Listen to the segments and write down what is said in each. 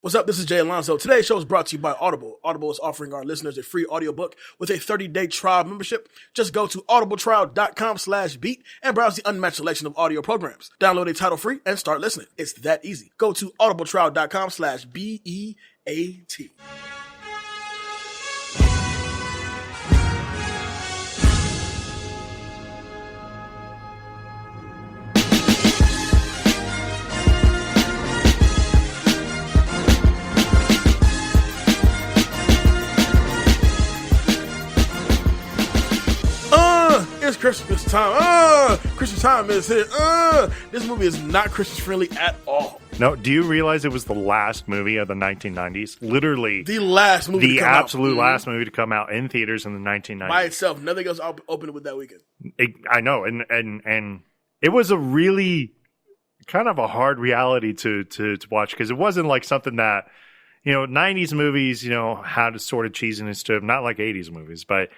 What's up? This is Jay Alonso. Today's show is brought to you by Audible. Audible is offering our listeners a free audiobook with a 30-day trial membership. Just go to audibletrial.com/beat and browse the unmatched selection of audio programs. Download a title free and start listening. It's that easy. Go to audibletrial.com/BEAT. It's Christmas time. Christmas time is here. This movie is not Christmas friendly at all. No, do you realize it was the last movie of the 1990s? Literally, the last movie, the absolute last movie to come out in theaters in the 1990s by itself. Nothing else opened with that weekend. I know, and it was a really kind of a hard reality to watch because it wasn't like something that 90s movies had a sort of cheesiness to them, not like 80s movies, but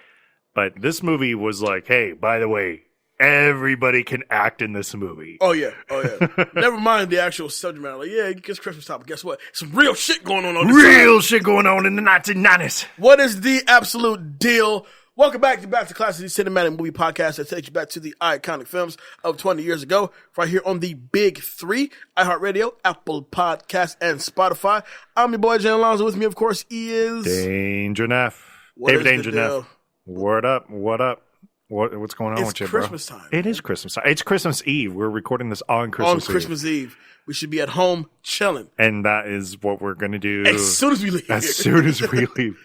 this movie was like, hey, by the way, everybody can act in this movie. Oh, yeah. Never mind the actual subject matter. Like, yeah, it's Christmas time, but guess what? Some real shit going on this Real shit going on in the 1990s. What is the absolute deal? Welcome back to Classic Cinematic Movie Podcast that takes you back to the iconic films of 20 years ago, right here on the Big Three, iHeartRadio, Apple Podcasts, and Spotify. I'm your boy, Jay Alonso. With me, of course, is... Danger Neff. David Danger Neff. What up? What's going on with you, bro? It's Christmas time. It is Christmas time. It's Christmas Eve. We're recording this on Christmas Eve. On Christmas Eve. We should be at home chilling. And that is what we're going to do. As soon as we leave.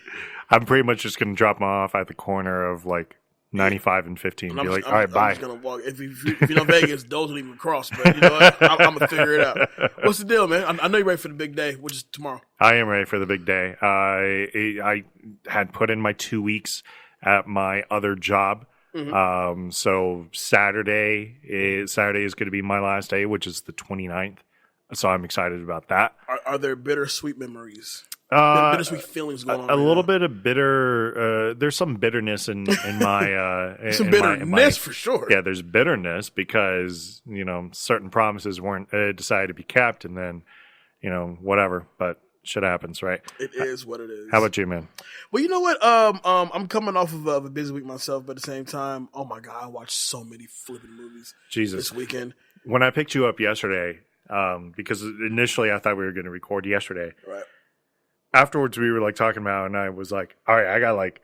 I'm pretty much just going to drop them off at the corner of like 95 and 15. Be like, all right, bye. I'm just going to walk. If you know Vegas, those don't even cross. But you know what? I'm going to figure it out. What's the deal, man? I know you're ready for the big day, which is tomorrow. I am ready for the big day. I had put in my 2 weeks at my other job. Mm-hmm. So Saturday is going to be my last day, which is the 29th. So I'm excited about that. Are there bittersweet memories? Bittersweet feelings going on. A little bit of bitter. There's some bitterness in my. Some bitterness for sure. Yeah, there's bitterness because certain promises weren't decided to be kept, and then whatever. But shit happens, right? It is what it is. How about you, man? Well, you know what? I'm coming off of a busy week myself, but at the same time, oh my god, I watched so many flipping movies this weekend. When I picked you up yesterday, because initially I thought we were going to record yesterday. Right. Afterwards, we were like talking about, and I was like, all right, I got like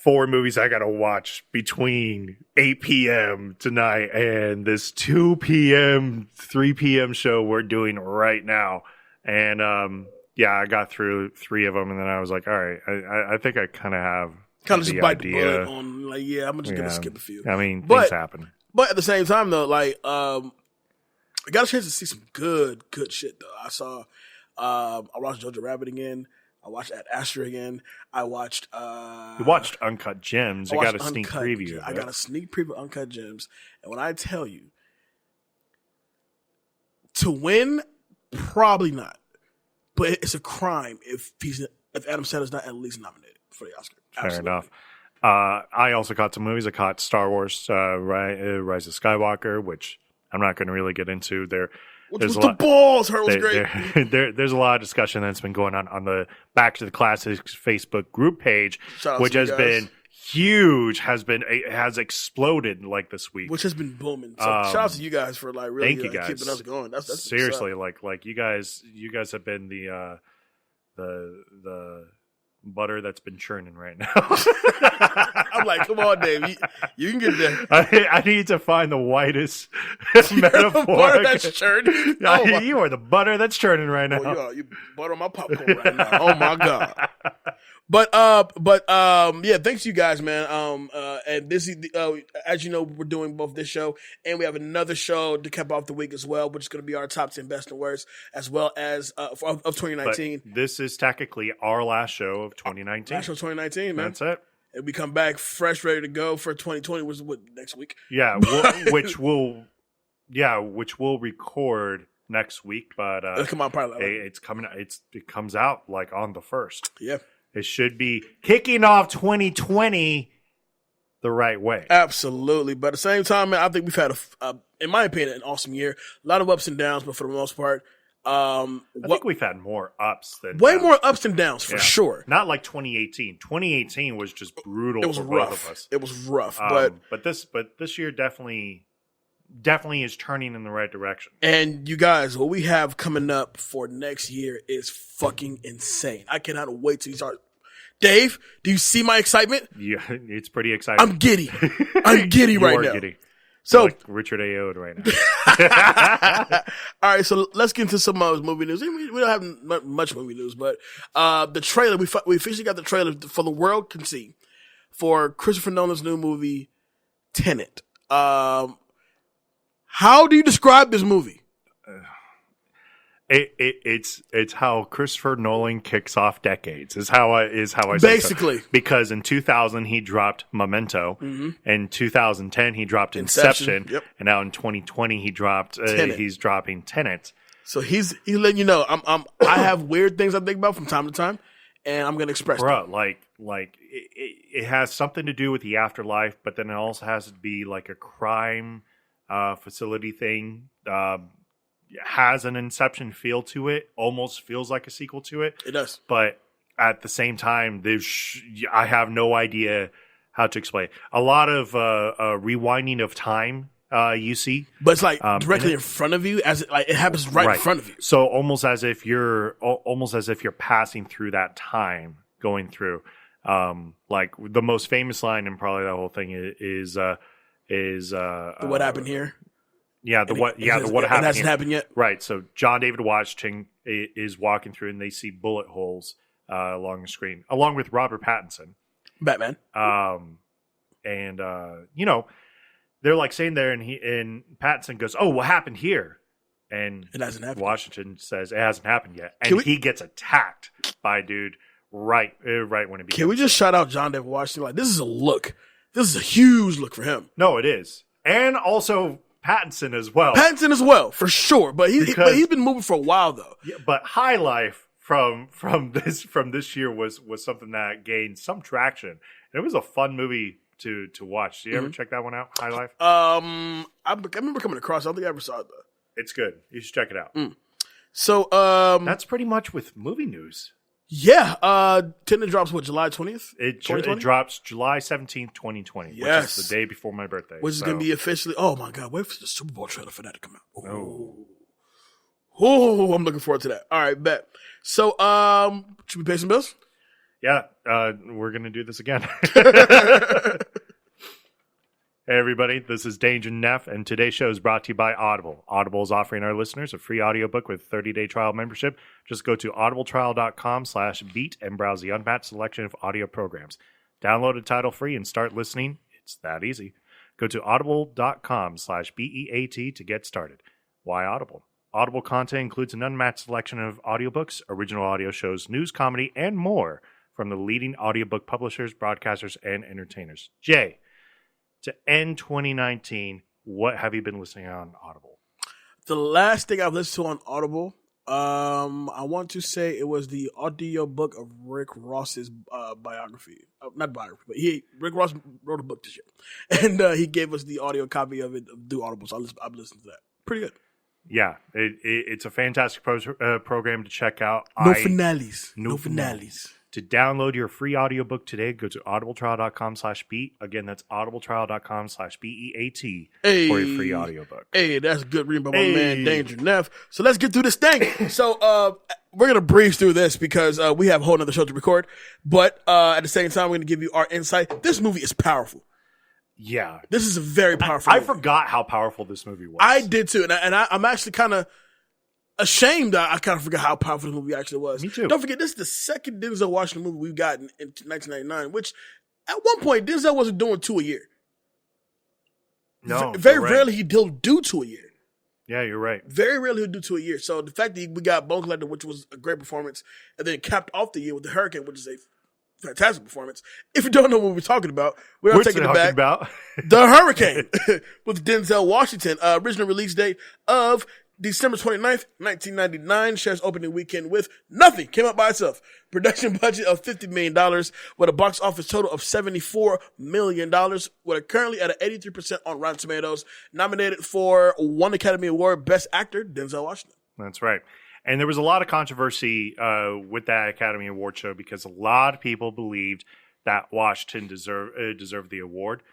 4 movies I got to watch between 8 p.m. tonight and this 2 p.m., 3 p.m. show we're doing right now. And, I got through 3 of them, and then I was like, all right, I think I kind of have just bite the bullet on, like, I'm just going to skip a few. I mean, things happen. But at the same time, though, like, I got a chance to see some good shit, though. I watched Jojo Rabbit again. I watched Ad Astra again. I watched... You watched Uncut Gems. You got a sneak preview. I got a sneak preview of Uncut Gems. And when I tell you, to win, probably not. But it's a crime if Adam Sandler's not at least nominated for the Oscar. Absolutely. Fair enough. I also caught some movies. I caught Star Wars Rise of Skywalker, which I'm not going to really get into. There's the balls. Her was great. There's a lot of discussion that's been going on the Back to the Classics Facebook group page, which has been huge. It has exploded like this week, which has been booming. So shout out to you guys for like really keeping us going. That's seriously like you guys have been the butter that's been churning right now. I'm like, come on, Dave. You can get there. I need to find the whitest metaphor. Butter that's churning. You are the butter that's churning right now. Oh, you butter on my popcorn right now. Oh my god. But yeah, thanks to you guys, man. And this is as you know, we're doing both this show and we have another show to cap off the week as well, which is going to be our top 10 best and worst, as well as of 2019. But this is technically our last show of 2019. Last show of 2019, man. That's it. And we come back fresh, ready to go for 2020, which is next week. Yeah, which we'll record next week, but it'll come out probably. It comes out like on the 1st. Yeah. It should be kicking off 2020 the right way. Absolutely. But at the same time, man, I think we've had, in my opinion, an awesome year. A lot of ups and downs, but for the most part, I think we've had more ups than way downs. more ups and downs for sure. Not like 2018. 2018 was just brutal. It was for rough. both of us. It was rough, but this year definitely is turning in the right direction. And you guys, what we have coming up for next year is fucking insane. I cannot wait till you start. Dave, do you see my excitement? Yeah, it's pretty exciting. I'm giddy. I'm giddy right now. Giddy. So like Richard Ayoade right now. All right, so let's get into some movie news. We don't have much movie news, but the trailer, we officially got the trailer for the world can see for Christopher Nolan's new movie, Tenet. How do you describe this movie? It's how Christopher Nolan kicks off decades. Is how I say basically so. Because in 2000 he dropped Memento, in 2010 he dropped Inception, yep. and now in 2020 he dropped he's dropping Tenet. So he's letting you know I have weird things I think about from time to time, and I'm gonna express them. Like it has something to do with the afterlife, but then it also has to be like a crime facility thing. Has an Inception feel to it, almost feels like a sequel to it. It does. But at the same time, I have no idea how to explain. A lot of rewinding of time you see. But it's like directly in front of you, as it happens right in front of you. So almost as if you're passing through that time, going through. Like the most famous line in probably that whole thing is what happened here? Yeah, what happened. It hasn't happened yet. Right. So John David Washington is walking through, and they see bullet holes along the screen, along with Robert Pattinson, Batman. They're like saying there, and Pattinson goes, "Oh, what happened here?" And it hasn't happened. Washington says it hasn't happened yet, and he gets attacked by a dude right when it begins. Can we just shout out John David Washington? Like, this is a look. This is a huge look for him. No, it is, and also Pattinson as well. For sure. But he's been moving for a while though. Yeah, but High Life from this year was something that gained some traction. And it was a fun movie to watch. Did you ever check that one out, High Life? I remember coming across it. I don't think I ever saw it though. It's good. You should check it out. So that's pretty much with movie news. Yeah, Tenet drops July 20th? It drops July 17th, 2020, yes. Which is the day before my birthday. Which is going to be officially, oh my God, wait for the Super Bowl trailer for that to come out. Oh, I'm looking forward to that. All right, bet. So, should we pay some bills? Yeah, we're going to do this again. Hey everybody, this is Danger Neff, and today's show is brought to you by Audible. Audible is offering our listeners a free audiobook with 30-day trial membership. Just go to audibletrial.com/beat and browse the unmatched selection of audio programs. Download a title free and start listening. It's that easy. Go to audible.com/BEAT to get started. Why Audible? Audible content includes an unmatched selection of audiobooks, original audio shows, news, comedy, and more from the leading audiobook publishers, broadcasters, and entertainers. Jay, to end 2019, what have you been listening on Audible? The last thing I've listened to on Audible, I want to say it was the audio book of Rick Ross's biography. Not biography, but Rick Ross wrote a book this year. And he gave us the audio copy of it through Audible, so I've listened to that. Pretty good. Yeah, it's a fantastic program to check out. No finales. To download your free audiobook today, go to audibletrial.com/beat. Again, that's audibletrial.com/BEAT for your free audiobook. Hey, that's good reading by my man Danger Neff. So let's get through this thing. So we're going to breeze through this because we have a whole nother show to record. But at the same time, we're going to give you our insight. This movie is powerful. Yeah. This is a very powerful movie. I forgot how powerful this movie was. I did too. And I'm actually kind of ashamed that I kind of forgot how powerful the movie actually was. Me too. Don't forget, this is the second Denzel Washington movie we've gotten in 1999, which at one point, Denzel wasn't doing 2 a year. No. Very rarely he'll do 2 a year. Yeah, you're right. Very rarely he'll do 2 a year. So the fact that we got Bone Collector, which was a great performance, and then capped off the year with The Hurricane, which is a fantastic performance. If you don't know what we're talking about, we're taking it back. About? The Hurricane with Denzel Washington. Original release date of December 29th, 1999, shares opening weekend with nothing. Came out by itself. Production budget of $50 million with a box office total of $74 million with currently at an 83% on Rotten Tomatoes. Nominated for 1 Academy Award, Best Actor, Denzel Washington. That's right. And there was a lot of controversy with that Academy Award show because a lot of people believed that Washington deserved the award.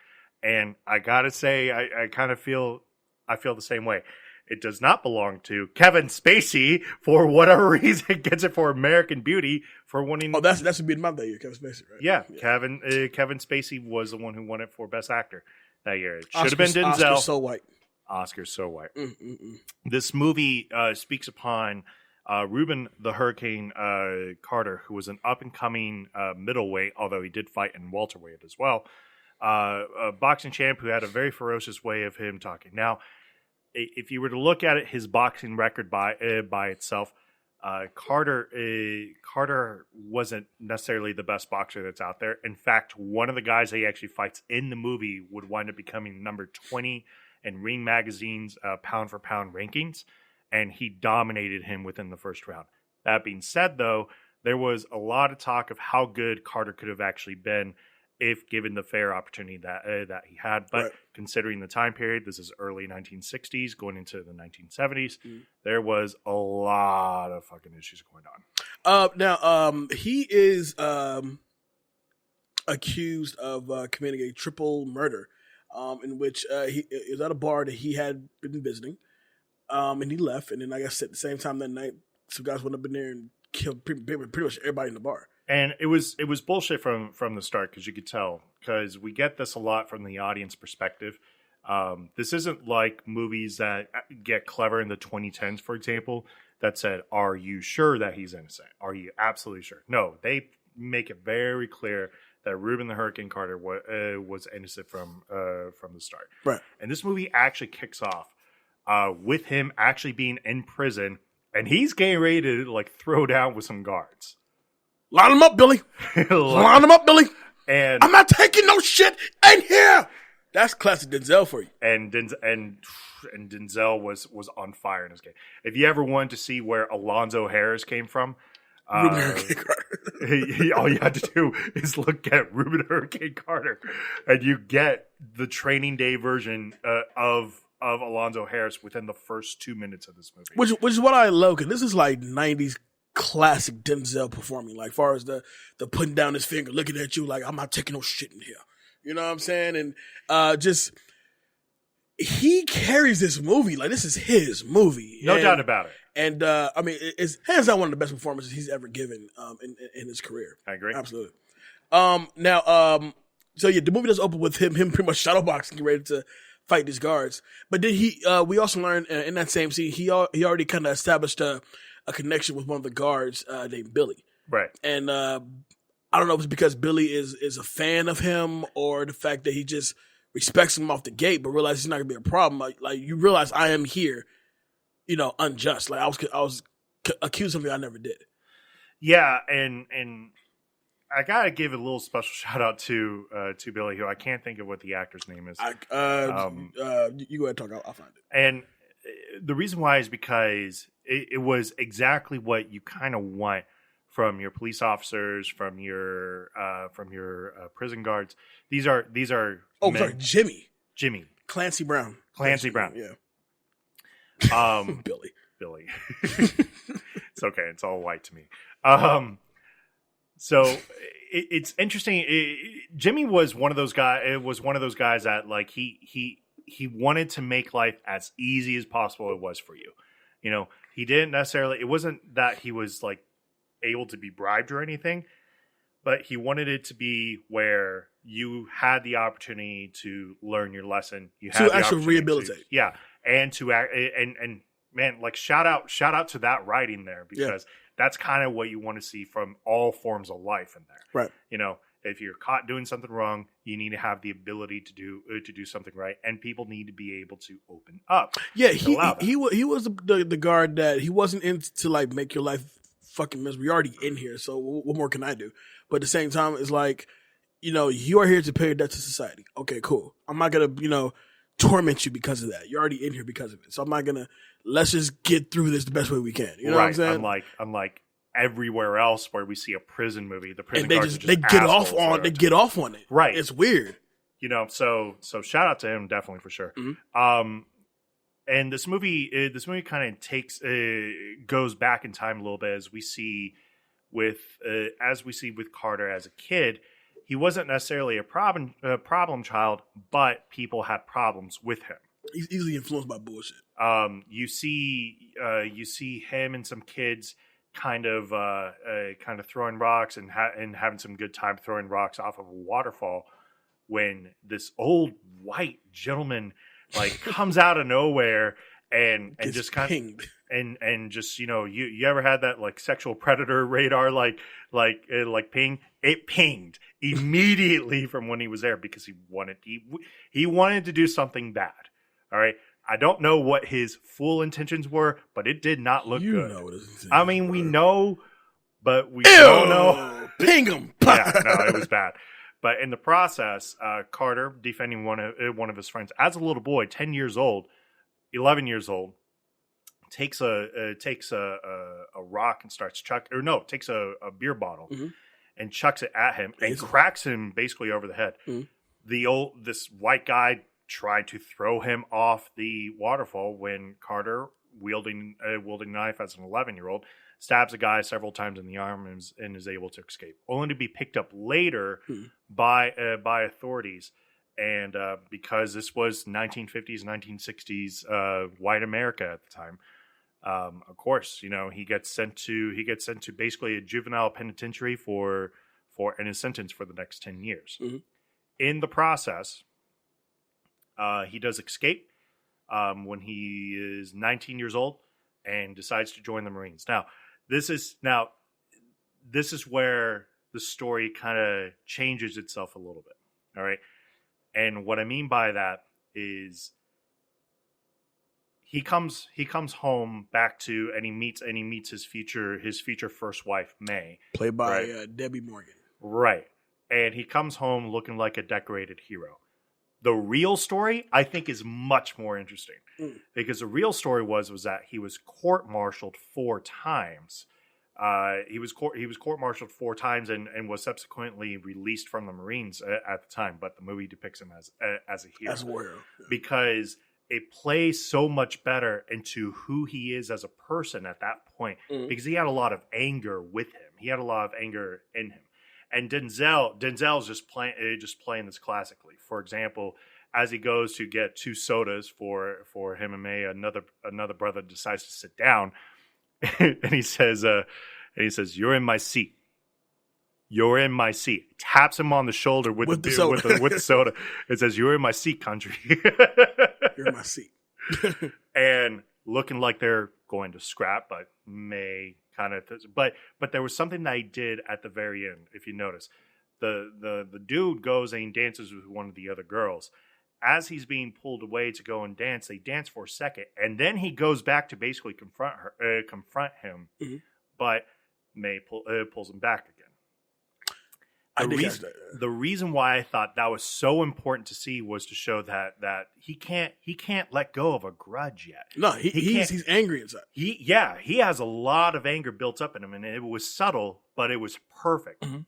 And I gotta say, I kind of feel the same way. It does not belong to Kevin Spacey for whatever reason. Gets it for American Beauty for winning. Oh, that's a big month that year, Kevin Spacey, right? Yeah. Kevin Spacey was the one who won it for Best Actor that year. It should have been Denzel. Oscar's so white. Oscar's so white. This movie speaks upon Reuben the Hurricane Carter, who was an up-and-coming middleweight, although he did fight in welterweight as well. A boxing champ who had a very ferocious way of him talking. Now, if you were to look at it, his boxing record by itself, Carter wasn't necessarily the best boxer that's out there. In fact, one of the guys that he actually fights in the movie would wind up becoming number 20 in Ring Magazine's pound-for-pound rankings, and he dominated him within the first round. That being said, though, there was a lot of talk of how good Carter could have actually been if given the fair opportunity that he had. But considering the time period, this is early 1960s, going into the 1970s, there was a lot of fucking issues going on. Now, he is accused of committing a triple murder, in which he was at a bar that he had been visiting, and he left. And then, I guess at the same time that night, some guys went up in there and killed pretty much everybody in the bar. And it was bullshit from the start, because you could tell, because we get this a lot from the audience perspective. This isn't like movies that get clever in the 2010s, for example, that said, "Are you sure that he's innocent? Are you absolutely sure?" No, they make it very clear that Reuben the Hurricane Carter was innocent from the start. Right. And this movie actually kicks off with him actually being in prison, and he's getting ready to like throw down with some guards. Line him up, Billy. Line him up, Billy. And I'm not taking no shit in here. That's classic Denzel for you. And Denzel was on fire in this game. If you ever wanted to see where Alonzo Harris came from, all you had to do is look at Reuben Hurricane Carter, and you get the training day version of Alonzo Harris within the first 2 minutes of this movie. Which is what I love, because this is like 90s classic Denzel performing, like far as the putting down his finger, looking at you like, I'm not taking no shit in here. You know what I'm saying? And just he carries this movie like this is his movie. No doubt about it. And I mean, it's hands down one of the best performances he's ever given in his career. I agree. Absolutely. Now, so yeah, the movie does open with him pretty much shadowboxing, getting ready to fight these guards. But then we also learned in that same scene, he already kind of established a connection with one of the guards named Billy. Right. And I don't know if it's because Billy is a fan of him or the fact that he just respects him off the gate, but realizes he's not gonna be a problem. Like you realize I am here, unjust. Like I was accused of something I never did. Yeah, and I gotta give a little special shout out to Billy, who I can't think of what the actor's name is. You go ahead and talk. I'll find it. And the reason why is because it was exactly what you kind of want from your police officers, from your prison guards. These are. Oh, sorry, Jimmy Clancy Brown. Yeah. Billy. It's okay. It's all white to me. So it's interesting. Jimmy was one of those guys. It was one of those guys that like he wanted to make life as easy as possible. It was for you. He didn't necessarily. It wasn't that he was like able to be bribed or anything, but he wanted it to be where you had the opportunity to learn your lesson. You had to actually rehabilitate. And to act and man, like shout out to that writing there, because that's kind of what you want to see from all forms of life in there. Right. If you're caught doing something wrong, you need to have the ability to do something right, and people need to be able to open up. Yeah, he was the guard that he wasn't in to like make your life fucking miserable. You're already in here, so what more can I do? But at the same time, it's like, you are here to pay your debt to society. Okay, cool. I'm not gonna, torment you because of that. You're already in here because of it. So I'm not gonna. Let's just get through this the best way we can. You know what I'm saying? Unlike everywhere else where we see a prison movie, the prison and guards they get off on it. Right. It's weird. So shout out to him definitely for sure. Mm-hmm. And this movie kind of goes back in time a little bit as we see with Carter as a kid. He wasn't necessarily a problem child, but people had problems with him. He's easily influenced by bullshit. You see him and some kids kind of throwing rocks and having some good time throwing rocks off of a waterfall when this old white gentleman like comes out of nowhere and just kind of and just you ever had that like sexual predator radar like ping? It pinged immediately from when he was there because he wanted to do something bad. All right. I don't know what his full intentions were, but it did not look good. Know what his intentions I mean, we know, but we Ew! don't know. Ping him. Yeah, no, it was bad. But in the process, Carter, defending one of his friends as a little boy, 11 years old, takes a rock and starts takes a beer bottle and chucks it at him and cracks him basically over the head. Mm-hmm. This white guy tried to throw him off the waterfall when Carter, wielding a knife as an 11-year-old, stabs a guy several times in the arm and is able to escape, only to be picked up later by authorities. And because this was 1950s, 1960s white America at the time, of course, he gets sent to basically a juvenile penitentiary for and is sentenced for the next 10 years. Mm-hmm. In the process, he does escape when he is 19 years old and decides to join the Marines. Now, this is where the story kind of changes itself a little bit. All right. And what I mean by that is he comes home back to, and he meets his future first wife, May, played by Debbie Morgan. Right. And he comes home looking like a decorated hero. The real story, I think, is much more interesting because the real story was that he was court-martialed 4 times. He was court-martialed 4 times and was subsequently released from the Marines at the time. But the movie depicts him as a hero, because it plays so much better into who he is as a person at that point, because he had a lot of anger with him. He had a lot of anger in him. And Denzel's just playing this classically. For example, as he goes to get 2 sodas for him and May, another brother decides to sit down, and he says, "You're in my seat. You're in my seat." Taps him on the shoulder with the soda. It says, "You're in my seat, country." You're in my seat. And looking like they're going to scrap, but May kind of, but there was something that he did at the very end. If you notice, the dude goes and dances with one of the other girls. As he's being pulled away to go and dance, they dance for a second, and then he goes back to basically confront him. Mm-hmm. But May pulls him back again. The reason why I thought that was so important to see was to show that he can't let go of a grudge yet. No, he's angry inside. He has a lot of anger built up in him, and it was subtle, but it was perfect. Mm-hmm.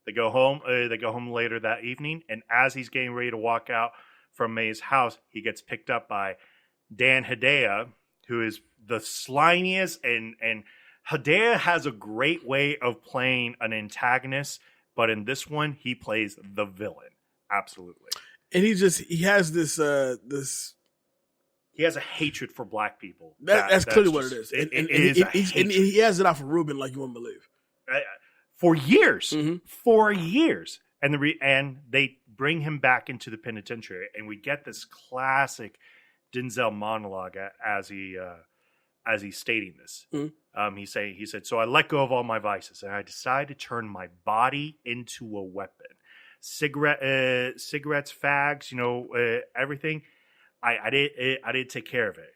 They go home later that evening, and as he's getting ready to walk out from May's house, he gets picked up by Dan Hedaya, who is the slimiest, and Hedaya has a great way of playing an antagonist. But in this one, he plays the villain. Absolutely. And he has this he has a hatred for black people. That's clearly what it is. And he has it out for Ruben like you wouldn't believe. For years. Mm-hmm. For years. And they bring him back into the penitentiary, and we get this classic Denzel monologue as he's stating this. Mm-hmm. He said, "So I let go of all my vices, and I decided to turn my body into a weapon. Cigarettes, fags, everything. I didn't take care of it."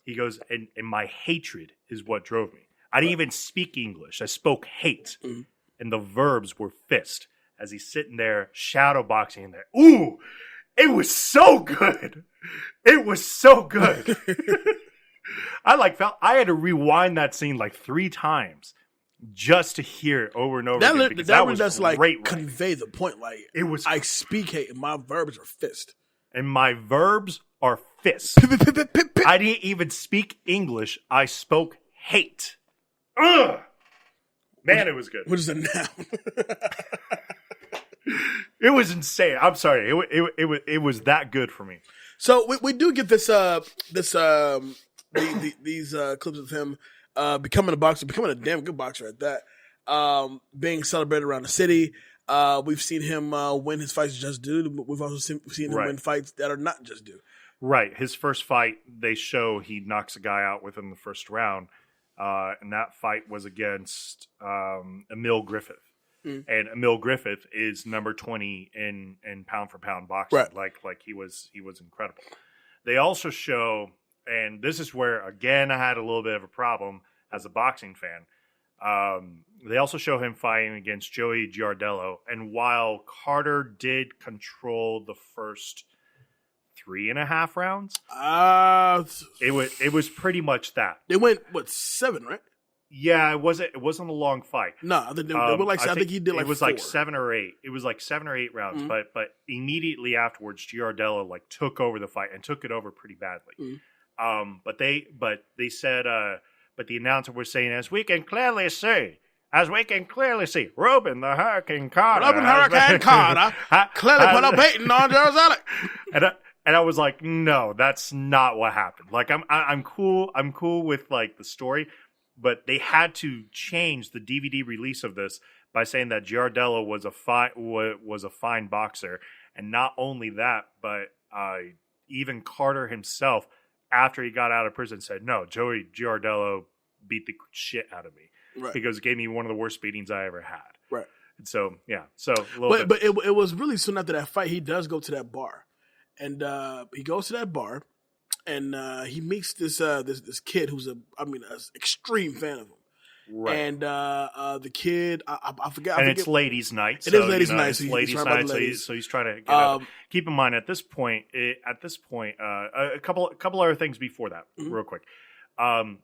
He goes, and my hatred is what drove me. I didn't even speak English. I spoke hate, and the verbs were fist. As he's sitting there shadow boxing in there. Ooh, it was so good. It was so good. I had to rewind that scene like 3 times just to hear it over and over again. Because that was great. Convey the point. Like, it was. I speak hate and my verbs are fist. and my verbs are fists. I didn't even speak English. I spoke hate. Ugh! Man, it was good. What is a noun? It was insane. I'm sorry. It was that good for me. So we do get these clips of him becoming a boxer, becoming a damn good boxer at that. Being celebrated around the city. We've seen him win his fights just due. We've also seen him win fights that are not just due. Right. His first fight, they show he knocks a guy out within the first round. And that fight was against Emil Griffith. And Emil Griffith is number 20 in pound for pound boxing. Right. Like he was incredible. They also show, and this is where again I had a little bit of a problem as a boxing fan. They also show him fighting against Joey Giardello, and while Carter did control the first 3.5 rounds, it was pretty much that. They went 7, right? Yeah, it wasn't a long fight. No, they were like I think he did like it was 4. like 7 or 8. It was like 7 or 8 rounds, but immediately afterwards, Giardello like took over the fight and took it over pretty badly. But they said, but the announcer was saying, as we can clearly see, Ruben the Hurricane Carter, clearly put a baiting on Jerusalem. And I was like, no, that's not what happened. Like I'm cool with like the story. But they had to change the DVD release of this by saying that Giardello was a fine boxer, and not only that, but even Carter himself, after he got out of prison, said, "No, Joey Giardello beat the shit out of me because it gave me one of the worst beatings I ever had." Right. And so yeah, but it was really soon after that fight. He does go to that bar, and he goes to that bar. And he meets this kid who's an extreme fan of him. Right. And the kid, I forget. And it's ladies' night. It is ladies' night. It's ladies' night. So he's trying to get up. Keep in mind at this point, a couple other things before that, real quick, to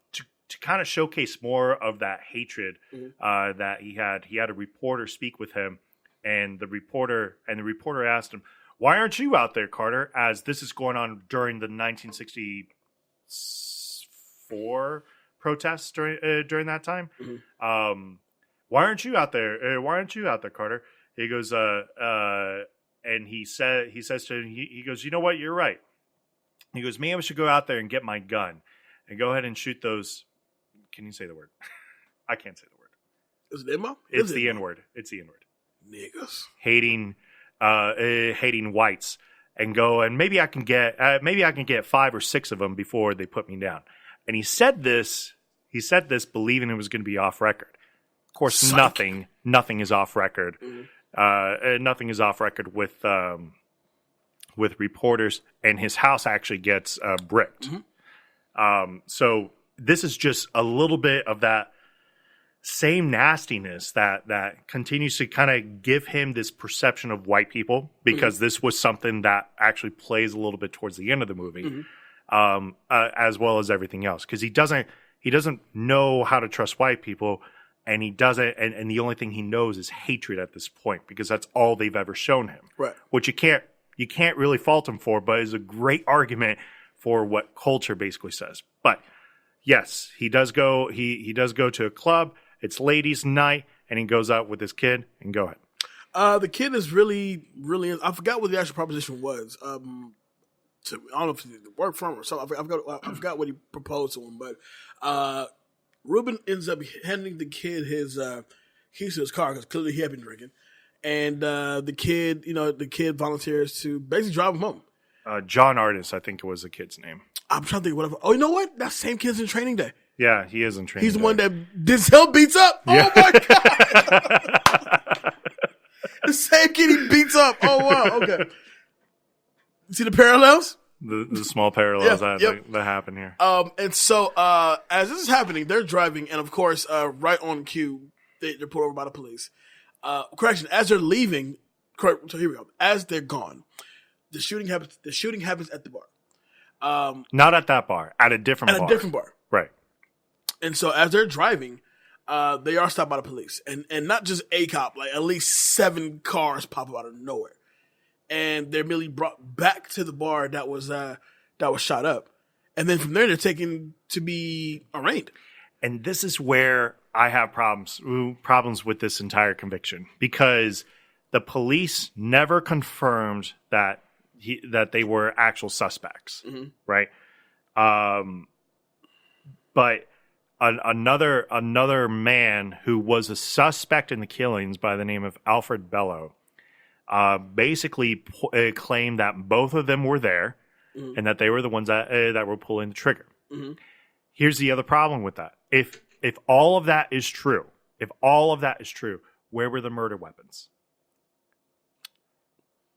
kind of showcase more of that hatred that he had. He had a reporter speak with him, and the reporter asked him, "Why aren't you out there, Carter?" As this is going on during the 1964 protests during that time. Why aren't you out there? Why aren't you out there, Carter? He goes, and he says to him, he goes, "You know what? You're right." He goes, "Maybe I should go out there and get my gun and go ahead and shoot those." Can you say the word? I can't say the word. Is it N-word? It's the N-word. It's the N-word. Niggas. Hating whites, and go, and maybe I can get 5 or 6 of them before they put me down. And he said this believing it was going to be off record. Of course, nothing is off record. Nothing is off record with reporters, and his house actually gets bricked. So this is just a little bit of that same nastiness that continues to kind of give him this perception of white people, because this was something that actually plays a little bit towards the end of the movie, as well as everything else, because he doesn't know how to trust white people, and he doesn't, and the only thing he knows is hatred at this point, because that's all they've ever shown him, right? Which you can't really fault him for, but is a great argument for what culture basically says. But yes, he does go to a club. It's ladies' night, and he goes out with his kid. And go ahead. The kid is really, really. I forgot what the actual proposition was. I don't know if it worked for him or something. I forgot what he proposed to him. But Ruben ends up handing the kid his keys to his car, because clearly he had been drinking. And the kid volunteers to basically drive him home. John Artis, I think it was the kid's name. I'm trying to think whatever. Oh, you know what? That same kid's in Training Day. Yeah, he is in Training Day. He's the one that Denzel beats up. Yeah. Oh my god! The same kid he beats up. Oh wow. Okay. See the parallels? The small parallels that happen here. And so as this is happening, they're driving, and of course, right on cue, they're pulled over by the police. Correction. As they're leaving, correct. So here we go. As they're gone, the shooting happens. The shooting happens at the bar. Not at that bar. At a different bar. At a different bar. Right. And so as they're driving, they are stopped by the police. And not just a cop, like at least 7 cars pop up out of nowhere. and they're merely brought back to the bar that was shot up, and then from there they're taken to be arraigned. And this is where I have problems with this entire conviction, because the police never confirmed that they were actual suspects, right? But another man who was a suspect in the killings by the name of Alfred Bello basically claimed that both of them were there and that they were the ones that were pulling the trigger. Here's the other problem with that. If all of that is true, where were the murder weapons?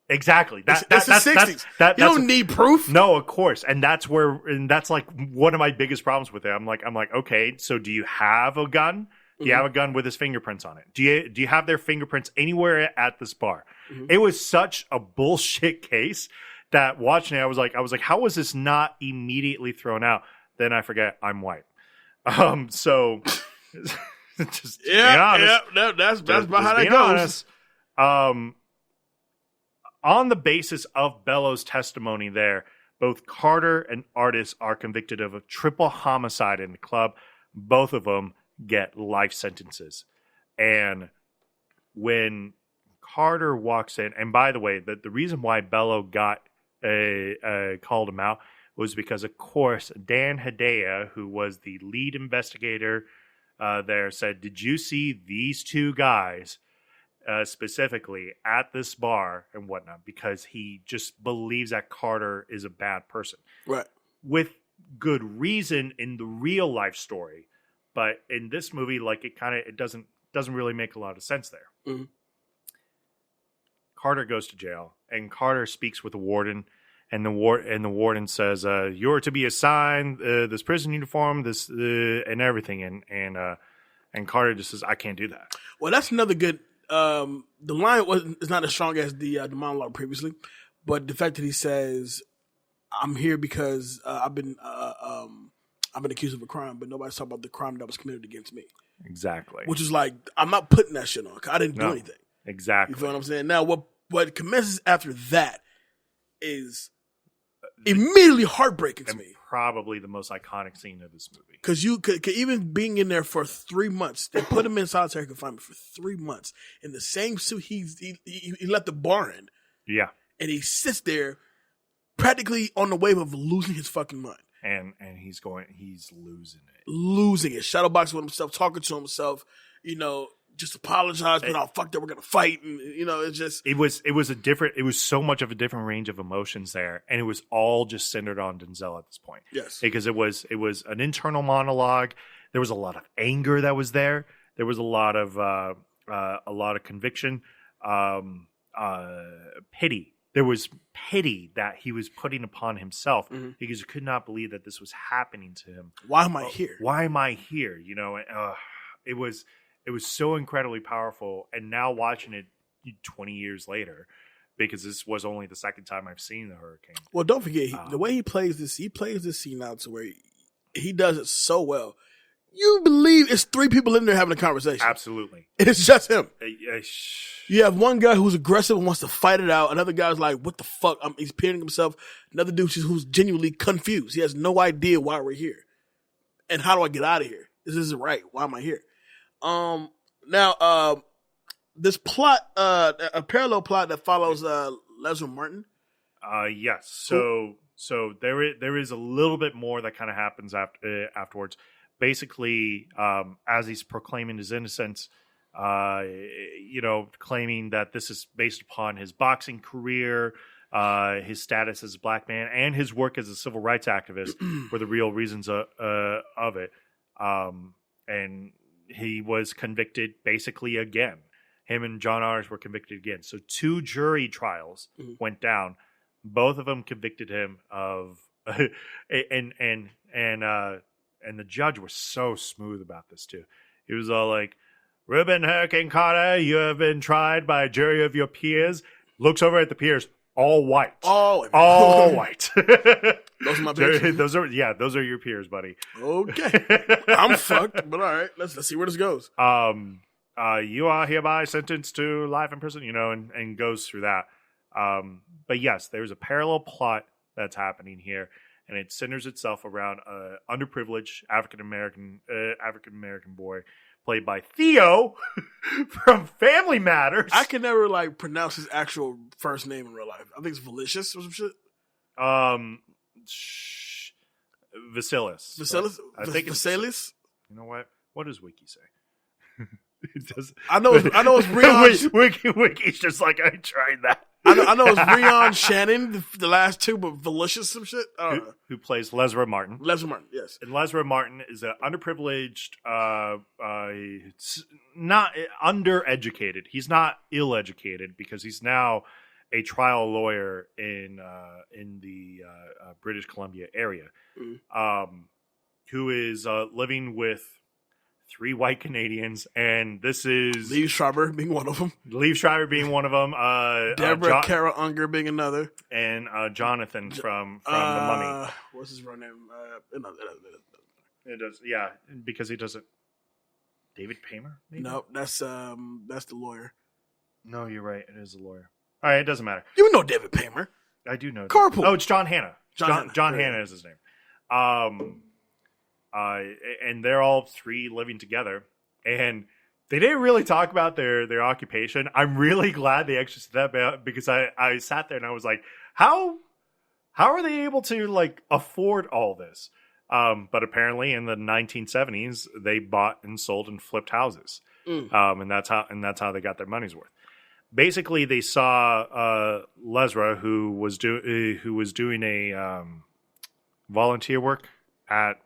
Exactly. It's the 60s. You don't need proof. No, of course. And that's like one of my biggest problems with it. I'm like, okay, so do you have a gun? Do you have a gun with his fingerprints on it? Do you have their fingerprints anywhere at this bar? It was such a bullshit case that watching it, I was like, how was this not immediately thrown out? Then I forget I'm white. So just be honest. Yeah, that's about how that goes. On the basis of Bello's testimony there, both Carter and Artis are convicted of a triple homicide in the club. Both of them get life sentences. And when Carter walks in, and by the way, the reason why Bello got called him out was because, of course, Dan Hedaya, who was the lead investigator there, said, "Did you see these two guys specifically at this bar and whatnot?" Because he just believes that Carter is a bad person. Right. With good reason in the real life story. But in this movie, like it doesn't really make a lot of sense there. Carter goes to jail, and Carter speaks with the warden, and the warden says, "You're to be assigned this prison uniform, this and everything." And Carter just says, "I can't do that." Well, that's another good. The line is not as strong as the monologue previously, but the fact that he says, "I'm here because I've been accused of a crime, but nobody's talking about the crime that was committed against me." Exactly. Which is like, I'm not putting that shit on. I didn't do anything. Exactly. You feel what I'm saying? Now, what commences after that is immediately heartbreaking to me. Probably the most iconic scene of this movie. Because you could even being in there for 3 months, they put him in solitary confinement for 3 months in the same suit he left the bar in. Yeah. And he sits there practically on the wave of losing his fucking mind. And he's losing it. Losing it. Shadowboxing with himself, talking to himself, just apologize, but fuck that, we're gonna fight, and it's just it was so much of a different range of emotions there, and it was all just centered on Denzel at this point. Yes, because it was an internal monologue. There was a lot of anger that was there. There was a lot of conviction, pity. There was pity that he was putting upon himself because he could not believe that this was happening to him. Why am I here? Why am I here? It was so incredibly powerful. And now watching it 20 years later, because this was only the second time I've seen The Hurricane. Well, don't forget, the way he plays this scene out to where he does it so well. You believe it's 3 people in there having a conversation. Absolutely. It's just him. You have one guy who's aggressive and wants to fight it out. Another guy's like, what the fuck? He's peering himself. Another dude who's genuinely confused. He has no idea why we're here. And how do I get out of here? This isn't right. Why am I here? Now, this plot, a parallel plot that follows Leslie Martin. Yes. So there is a little bit more that kind of happens afterwards. Basically, as he's proclaiming his innocence, claiming that this is based upon his boxing career, his status as a black man, and his work as a civil rights activist were the real reasons of it. And he was convicted basically again. Him and John Artis were convicted again. So 2 jury trials went down. Both of them convicted him of, and the judge was so smooth about this too. He was all like, "Reuben Hurricane Carter, you have been tried by a jury of your peers." Looks over at the peers, all white. All white. Those are my peers. Those are your peers, buddy. Okay. I'm fucked, but all right. Let's see where this goes. You are hereby sentenced to life in prison, and goes through that. But yes, there's a parallel plot that's happening here, and it centers itself around an underprivileged African American boy played by Theo from Family Matters. I can never like pronounce his actual first name in real life. I think it's Valicious or some shit. Vasilis. Vasilis? I think it's Vasilis? You know what? What does Wiki say? It does. I know it's Rion. Wiki's just like, I tried that. I know it's Rion Shannon, the last two, but Valicious some shit. Who plays Lesra Martin. Lesra Martin, yes. And Lesra Martin is an underprivileged, not undereducated. He's not ill-educated because he's now a trial lawyer in the British Columbia area, who is living with 3 white Canadians, and this is Liev Schreiber being one of them. Liev Schreiber being one of them. Deborah Kara Unger being another, and Jonathan from The Mummy. What's his real name? It does, yeah, because he doesn't. David Paymer? Maybe? No, that's the lawyer. No, you're right. It is a lawyer. All right, it doesn't matter. You know David Paymer. I do know. Carpool. Oh, it's John Hannah. John Hannah. Hannah is his name. And they're all 3 living together, and they didn't really talk about their occupation. I'm really glad they actually said that, because I sat there and I was like, how are they able to like afford all this? But apparently in the 1970s they bought and sold and flipped houses, and that's how they got their money's worth. Basically, they saw Lesra, who was doing a volunteer work at.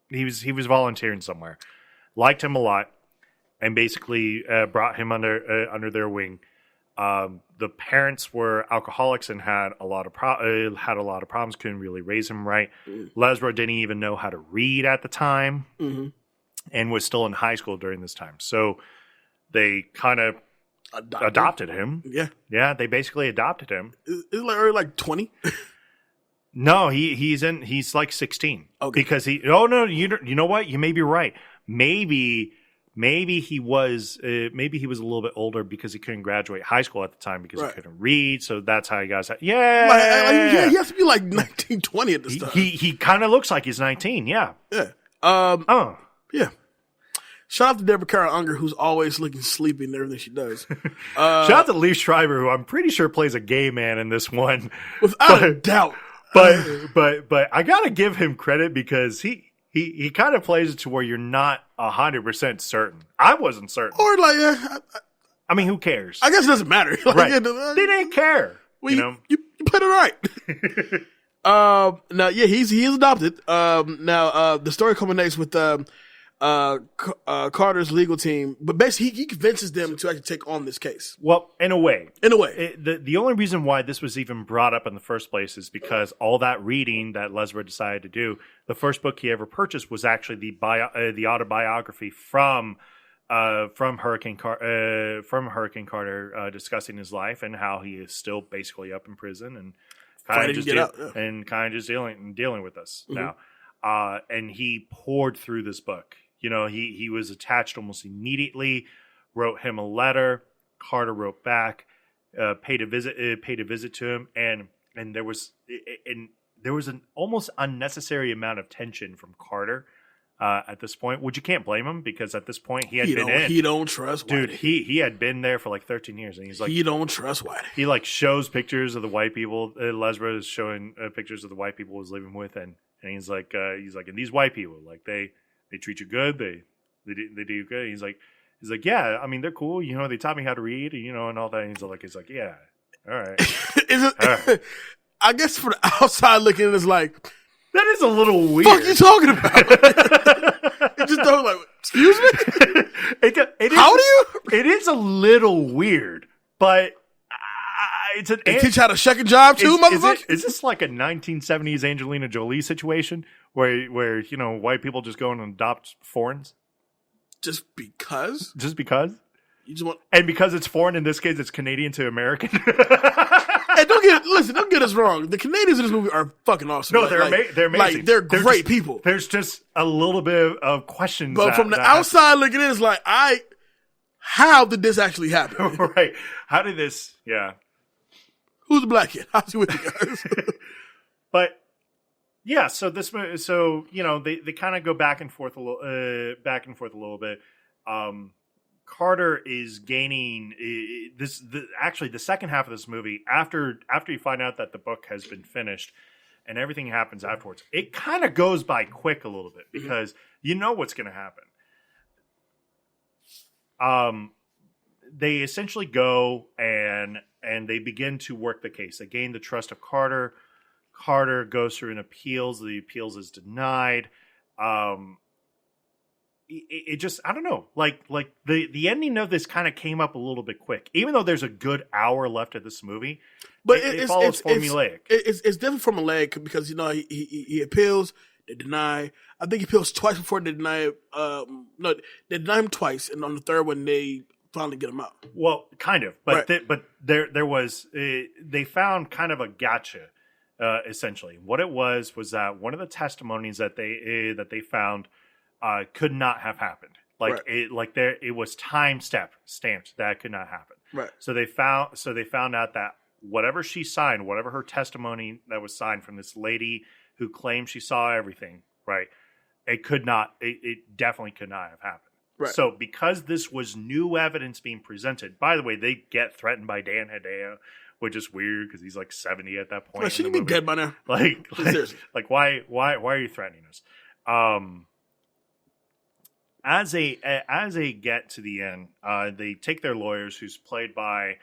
He was volunteering somewhere, liked him a lot, and basically brought him under their wing. The parents were alcoholics and had a lot of problems. Couldn't really raise him right. Lesra didn't even know how to read at the time, and was still in high school during this time. So they kind of adopted him. Yeah, they basically adopted him. Is it like 20? No, he's like 16. Okay. Because you know what? You may be right. Maybe he was a little bit older because he couldn't graduate high school at the time because he couldn't read. So that's how he got. Yeah, he has to be like 19, 20 at this time. He kind of looks like he's 19. Yeah. Yeah. Yeah. Shout out to Deborah Kara Unger, who's always looking sleepy in everything she does. Shout out to Liev Schreiber, who I'm pretty sure plays a gay man in this one, without a doubt. But I gotta give him credit because he kind of plays it to where you're not 100% certain. I wasn't certain. Or like, I mean, who cares? I guess it doesn't matter. Like, right? They didn't care. Well, you played it right. Now, yeah, he is adopted. Now, the story culminates with Carter's legal team, but basically he convinces them to actually take on this case. Well, in a way, the only reason why this was even brought up in the first place is because all that reading that Lesra decided to do. The first book he ever purchased was actually the autobiography from Hurricane Carter, discussing his life and how he is still basically up in prison and kind of just dealing with us now. And he poured through this book. You know, he was attached almost immediately, wrote him a letter. Carter wrote back, paid a visit to him. And there was an almost unnecessary amount of tension from Carter at this point, which you can't blame him because at this point he don't trust Whitey. Dude, he had been there for like 13 years and he's like, he don't trust Whitey. He like shows pictures of the white people. Lesra is showing pictures of the white people he was living with and he's like, and these white people, like they treat you good, they do you good. He's like, yeah, I mean they're cool, you know, they taught me how to read, you know, and all that. And he's like, yeah, all right. All right. I guess for the outside looking, it's like that is a little weird. What the fuck you talking about? It just don't like. Excuse me. How do you? It is a little weird, but. They teach you how to check a job too, motherfucker? Is this like a 1970s Angelina Jolie situation where you know white people just go and adopt foreigners? Just because? Just because? You just want, and because it's foreign in this case, it's Canadian to American. Hey, don't get us wrong. The Canadians in this movie are fucking awesome. No, they're amazing. Like, they're great people. There's just a little bit of questions. But from the outside looking in, it's like, how did this actually happen? Right? How did this? Yeah. Who's the black kid? How's he with you guys? But yeah, so they kind of go back and forth a little bit. Carter is gaining actually the second half of this movie after you find out that the book has been finished and everything happens afterwards. It kind of goes by quick a little bit because you know what's going to happen. They essentially go and they begin to work the case. They gain the trust of Carter. Carter goes through an appeals. The appeals is denied. It just, I don't know, like the ending of this kind of came up a little bit quick, even though there's a good hour left of this movie. But it follows formulaic. It's different formulaic because, he appeals, they deny. I think he appeals twice before they deny. No, they deny him twice, and on the third one they finally get him out. Well, kind of, but right. there was they found kind of a gotcha. Essentially, what it was that one of the testimonies that they found could not have happened. Like it was time stamped that could not happen. Right. So they found out that whatever she signed, whatever her testimony that was signed from this lady who claimed she saw everything, right? It definitely could not have happened. Right. So because this was new evidence being presented, by the way, they get threatened by Dan Hedaya, which is weird because he's like 70 at that point. Well, shouldn't he be dead by now? Like why are you threatening us? As they get to the end, they take their lawyers, who's played by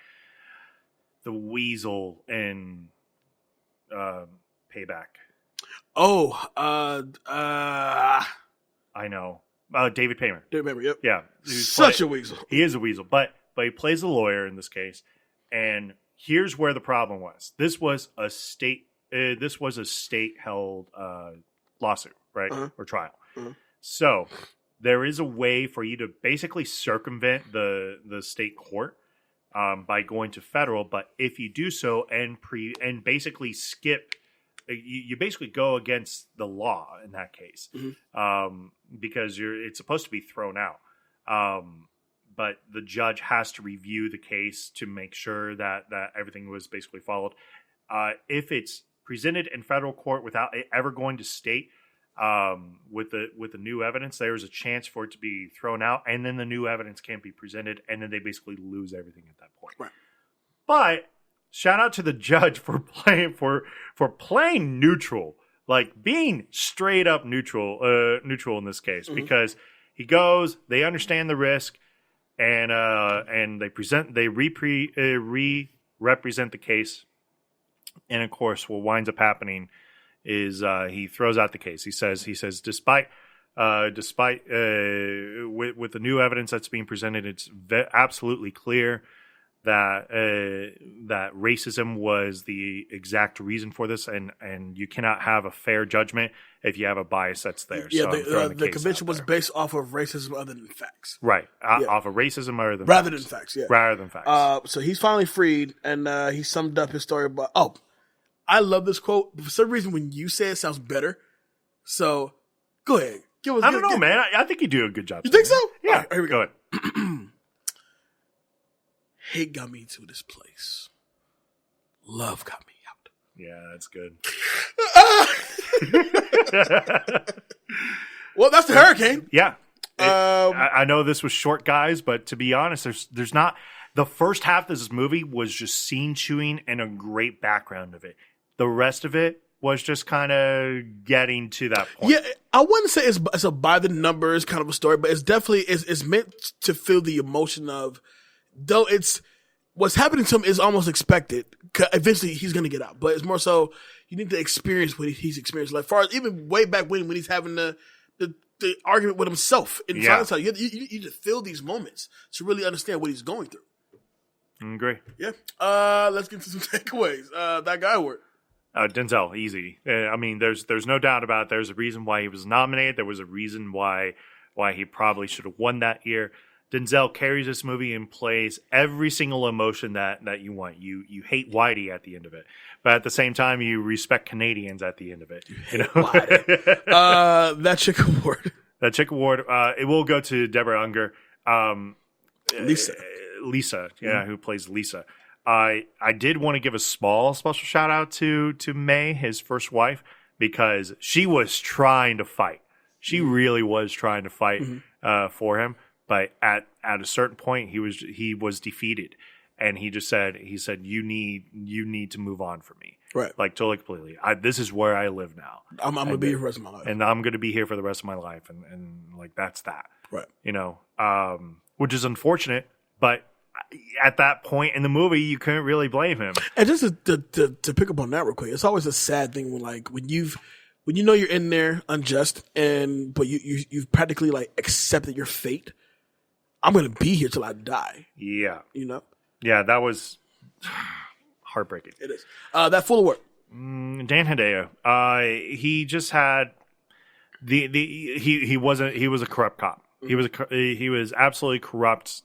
the Weasel in Payback. Oh, I know. David Paymer. David Paymer, yep. Yeah. Such a weasel. He is a weasel, but he plays a lawyer in this case. And here's where the problem was. This was a state held lawsuit, right? Uh-huh. Or trial. Uh-huh. So there is a way for you to basically circumvent the state court by going to federal. But if you do so and basically skip, you basically go against the law in that case, because it's supposed to be thrown out. But the judge has to review the case to make sure that everything was basically followed. If it's presented in federal court without it ever going to state, with the new evidence, there's a chance for it to be thrown out, and then the new evidence can't be presented, and then they basically lose everything at that point. Right. But shout out to the judge for playing neutral, like being straight up neutral in this case, because he goes, they understand the risk, and they re-represent the case, and of course, what winds up happening is he throws out the case. He says despite with the new evidence that's being presented, it's absolutely clear that racism was the exact reason for this, and you cannot have a fair judgment if you have a bias that's there. Yeah, so the convention was based off of racism other than facts. Right, off of racism rather than facts. Yeah, rather than facts. So he's finally freed, and he summed up his story about. Oh, I love this quote. For some reason, when you say it, sounds better. So go ahead. I don't know, man. I think you do a good job. You think so? Yeah. All right, here we go. Ahead. Hate got me to this place. Love got me out. Yeah, that's good. Well, that's the hurricane. Yeah. I know this was short, guys, but to be honest, there's not. The first half of this movie was just scene chewing and a great background of it. The rest of it was just kind of getting to that point. Yeah, I wouldn't say it's a by the numbers kind of a story, but it's definitely it's meant to feel the emotion of, though it's what's happening to him is almost expected. Eventually, he's going to get out, but it's more so you need to experience what he's experienced. Like far as even way back when he's having the argument with himself in silence, you need to feel these moments to really understand what he's going through. I agree. Yeah. Let's get to some takeaways. That guy work. Denzel, easy. I mean, there's no doubt about it. There's a reason why he was nominated. There was a reason why he probably should have won that year. Denzel carries this movie and plays every single emotion that you want. You hate Whitey at the end of it, but at the same time, you respect Canadians at the end of it. You know? That chick award. That chick award. It will go to Deborah Unger. Lisa. Lisa, who plays Lisa. I did want to give a special shout out to May, his first wife, because she was trying to fight. She really was trying to fight for him, but at a certain point he was defeated, and he said you need to move on from me, right? Like totally completely. This is where I live now. I'm gonna be here for the rest of my life, and I'm gonna be here for the rest of my life, and like that's that, right? You know, which is unfortunate, but at that point in the movie, you couldn't really blame him. And just to pick up on that real quick, it's always a sad thing when you know you're in there unjust, but you've practically like accepted your fate. I'm gonna be here till I die. Yeah, you know. Yeah, that was heartbreaking. It is. That full of work. Dan Hedaya. He just had he was a corrupt cop. He was absolutely corrupt.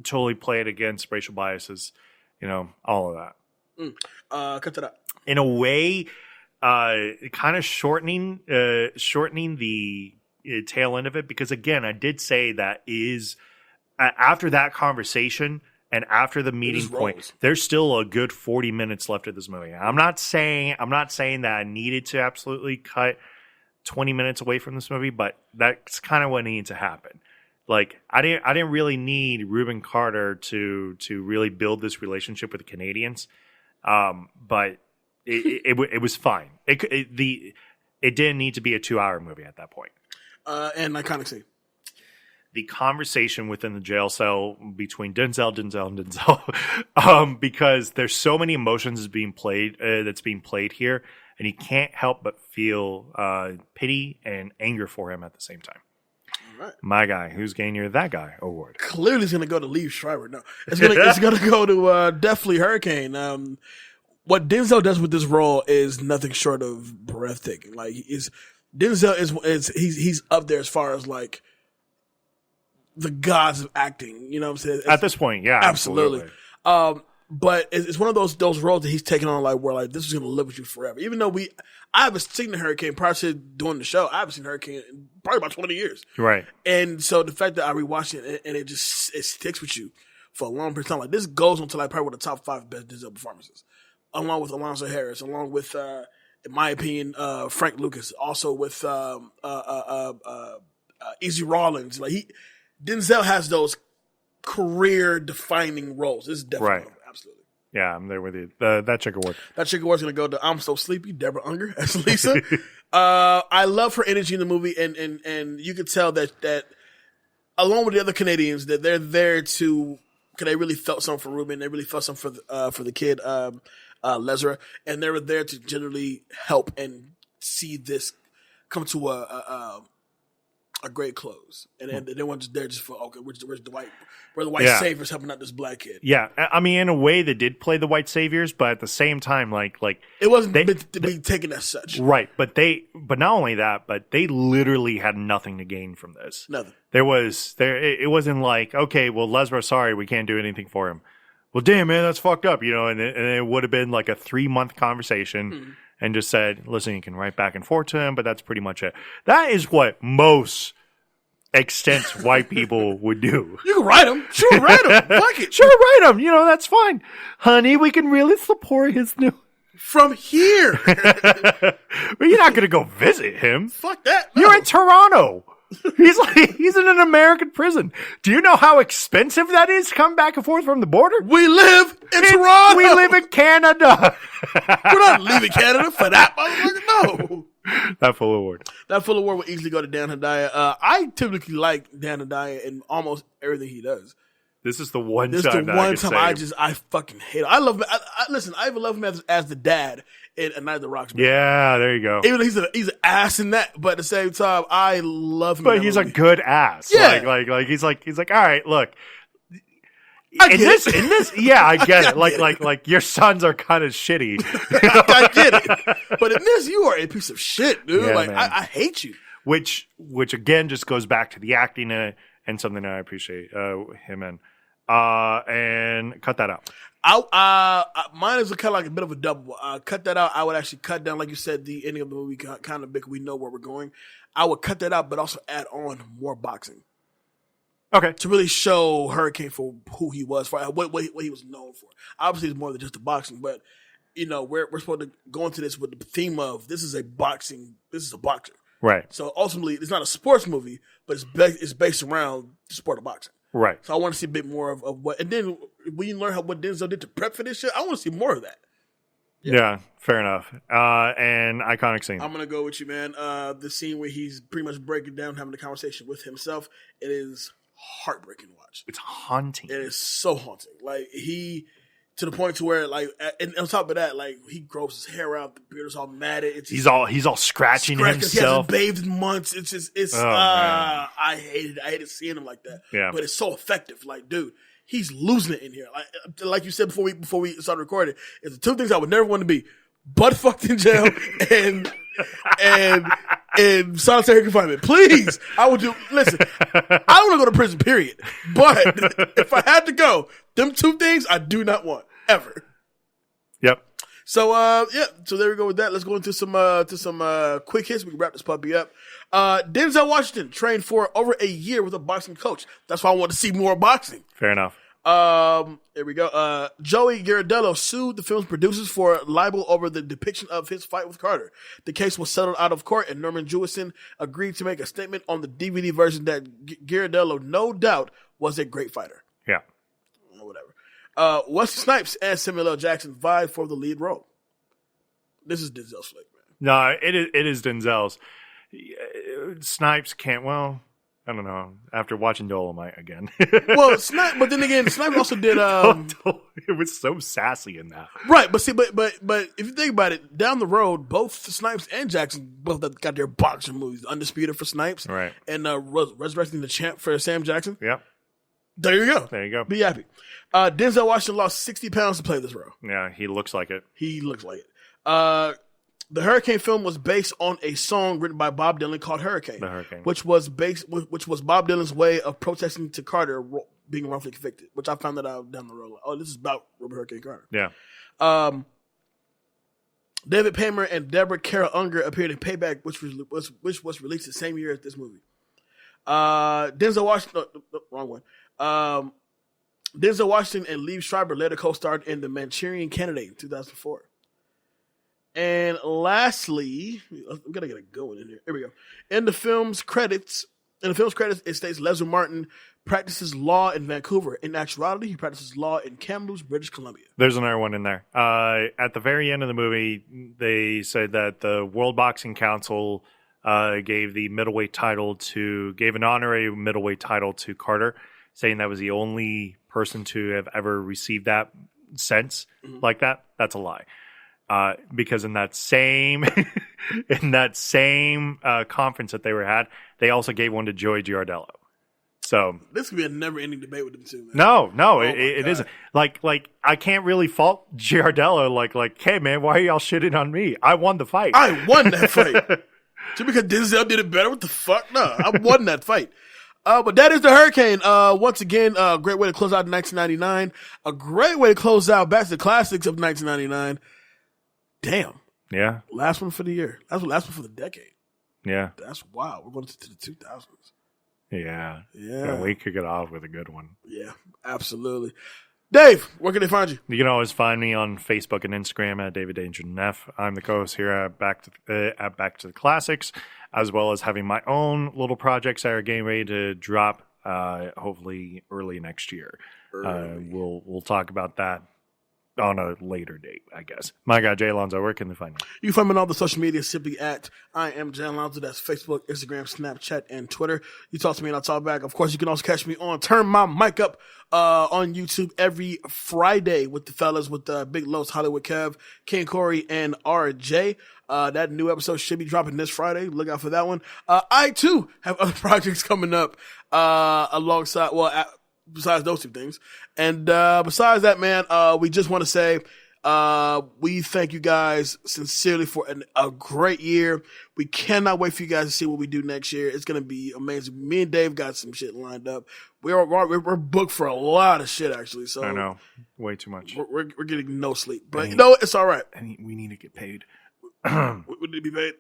Totally played against racial biases, you know, all of that. Cut that out. In a way, kind of shortening the tail end of it, because again, I did say that is after that conversation and after the meeting point, there's still a good 40 minutes left of this movie. I'm not saying that I needed to absolutely cut 20 minutes away from this movie, but that's kind of what needed to happen. Like I didn't really need Reuben Carter to really build this relationship with the Canadians, but it was fine. It didn't need to be a 2-hour movie at that point. And iconic scene. The conversation within the jail cell between Denzel, because there's so many emotions that's being played here, and you can't help but feel pity and anger for him at the same time. Right. My guy, who's getting your That Guy award? Clearly, it's going to go to Liev Schreiber. No, it's going to go to definitely Hurricane. What Denzel does with this role is nothing short of breathtaking. Like Denzel is up there as far as like the gods of acting. You know what I'm saying? At this point, yeah, absolutely. But it's one of those roles that he's taking on, like where like this is going to live with you forever. Even though I haven't seen the Hurricane prior to doing the show. I haven't seen Hurricane in probably about 20 years. Right. And so the fact that I rewatched it and it sticks with you for a long period of time, like this goes on to like probably one of the top 5 best Denzel performances, along with Alonzo Harris, along with in my opinion Frank Lucas, also with Easy Rawlins. Like Denzel has those career defining roles. This is definitely right. Absolutely. Yeah, I'm there with you. That chick award. That chick award's going to go to I'm So Sleepy, Deborah Unger as Lisa. I love her energy in the movie, and you could tell that along with the other Canadians, that they're there to, because they really felt something for Ruben. They really felt something for the kid, Lesra, and they were there to generally help and see this come to a great close. And they weren't just there just for, okay, where's the white saviors helping out this black kid. Yeah. I mean, in a way they did play the white saviors, but at the same time, like it wasn't meant to be taken as such. Right. But not only that, but they literally had nothing to gain from this. Nothing. It wasn't like, okay, well, Lesra, sorry, we can't do anything for him. Well, damn, man, that's fucked up, you know, and it would have been like a 3-month conversation and just said, listen, you can write back and forth to him, but that's pretty much it. That is what most extent white people would do. You can write him. Sure, write him. Fuck it. Sure, write him. You know, that's fine. Honey, we can really support his new... From here. But you're not going to go visit him. Fuck that. No. You're in Toronto. He's in an American prison. Do you know how expensive that is to come back and forth from the border? We live in Toronto. We live in Canada. We're not leaving Canada for that motherfucker. No. That full award. That full award would easily go to Dan Hedaya. I typically like Dan Hedaya in almost everything he does. This is the one time I fucking hate him. I love him. Listen, I even love him as the dad in A Night of the Rocks. Yeah, there you go. Even though he's an ass in that, but at the same time, I love him. But he's a good ass. Yeah. Like he's like, all right, look. In this, yeah, I get it. Like your sons are kind of shitty. I get it. But in this, you are a piece of shit, dude. Yeah, like I hate you. Which again just goes back to the acting and something that I appreciate him in. And cut that out. Mine is kind of like a bit of a double. Cut that out. I would actually cut down, like you said, the ending of the movie kind of big. We know where we're going. I would cut that out, but also add on more boxing. Okay. To really show Hurricane for who he was, for what he was known for. Obviously, it's more than just the boxing, but we're supposed to go into this with the theme of this is a boxer. Right. So ultimately, it's not a sports movie, but it's based around the sport of boxing. Right. So I want to see a bit more of what, and then when you learn what Denzel did to prep for this shit, I want to see more of that. Yeah, fair enough. And iconic scene. I'm gonna go with you, man. The scene where he's pretty much breaking down, having a conversation with himself. It is heartbreaking to watch. It's haunting. It is so haunting. Like to the point to where and on top of that, he grows his hair out, the beard is all matted. He's all scratching himself. He hasn't bathed in months. I hated seeing him like that. Yeah. But it's so effective. Like, dude, he's losing it in here. Like you said before we started recording, it's the two things I would never want to be: butt fucked in jail and solitary confinement. Please, I would do. Listen, I don't want to go to prison. Period. But if I had to go, them two things I do not want ever. Yep. So so there we go with that. Let's go into some quick hits. We can wrap this puppy up. Denzel Washington trained for over a year with a boxing coach. That's why I want to see more boxing. Fair enough. Here we go. Joey Garridello sued the film's producers for libel over the depiction of his fight with Carter. The case was settled out of court, and Norman Jewison agreed to make a statement on the DVD version that Garridello, no doubt, was a great fighter. Yeah. Whatever. Wesley Snipes and Samuel L. Jackson vied for the lead role. This is Denzel's flick, man. No, it is Denzel's. Snipes can't. Well, I don't know. After watching Dolomite again. Well, but then again, Snipes also did. It was so sassy in that. Right, but see, but if you think about it, down the road, both Snipes and Jackson both got their boxing movies. Undisputed for Snipes, right, and Resurrecting the Champ for Sam Jackson. Yep. There you go. There you go. Be happy. Denzel Washington lost 60 pounds to play this role. Yeah, he looks like it. The Hurricane film was based on a song written by Bob Dylan called Hurricane. The Hurricane. Which was Bob Dylan's way of protesting to Carter being wrongfully convicted, which I found that out down the road. Like, this is about Hurricane Carter. Yeah. David Paymer and Deborah Carol Unger appeared in Payback, which was released the same year as this movie. Denzel Washington, wrong one. Denzel Washington and Liev Schreiber later co-starred in The Manchurian Candidate in 2004. And lastly, we gotta get it going in here. Here we go. In the film's credits, it states Leslie Martin practices law in Vancouver. In actuality, he practices law in Kamloops, British Columbia. There's another one in there. At the very end of the movie, they said that the World Boxing Council gave an honorary middleweight title to Carter, saying that was the only person to have ever received that since like that. That's a lie. Because in that same conference that they had, they also gave one to Joey Giardello. So this could be a never-ending debate with them too, man. No, it isn't. Like I can't really fault Giardello. Like, hey man, why are y'all shitting on me? I won the fight. I won that fight. Just because Denzel did it better, what the fuck? No, I won that fight. But that is the Hurricane. Once again, a great way to close out 1999. A great way to close out back to the classics of 1999. Damn. Yeah. Last one for the year. Last one for the decade. Yeah. That's wild. We're going to the 2000s. Yeah. We kick it off with a good one. Yeah, absolutely. Dave, where can they find you? You can always find me on Facebook and Instagram at David Danger Neff. I'm the co-host here at Back to the Classics, as well as having my own little projects that are getting ready to drop, hopefully early next year. We'll talk about that on a later date, I guess. My guy, Jay Alonzo, where can they find me? You can find me on all the social media simply at I am Jay Alonzo. That's Facebook, Instagram, Snapchat, and Twitter. You talk to me and I'll talk back. Of course, you can also catch me on Turn My Mic Up on YouTube every Friday with the fellas with Big Los, Hollywood Kev, King Corey, and RJ. That new episode should be dropping this Friday. Look out for that one. I, too, have other projects coming up alongside, besides those two things. And besides that, man, we just want to say we thank you guys sincerely for a great year. We cannot wait for you guys to see what we do next year. It's going to be amazing. Me and Dave got some shit lined up. We're booked for a lot of shit, actually. So I know. Way too much. We're getting no sleep. But, it's all right. And we need to get paid. We need to be paid.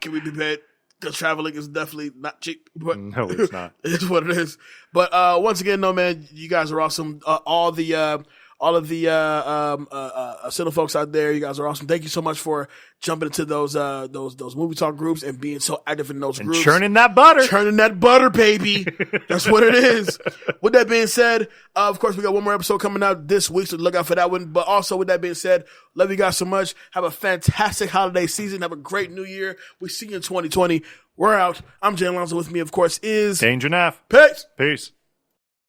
Can we be paid? because traveling is definitely not cheap. But No, it's not. It's what it is. But once again, no, man, you guys are awesome. All of the Cine folks out there, you guys are awesome. Thank you so much for jumping into those movie talk groups and being so active in those And groups. churning that butter. Churning that butter, baby. That's what it is. With that being said, of course, we got one more episode coming out this week, so look out for that one. But also, with that being said, love you guys so much. Have a fantastic holiday season. Have a great new year. We see you in 2020. We're out. I'm Jay Alonso. With me, of course, is Danger Naff. Peace. Peace.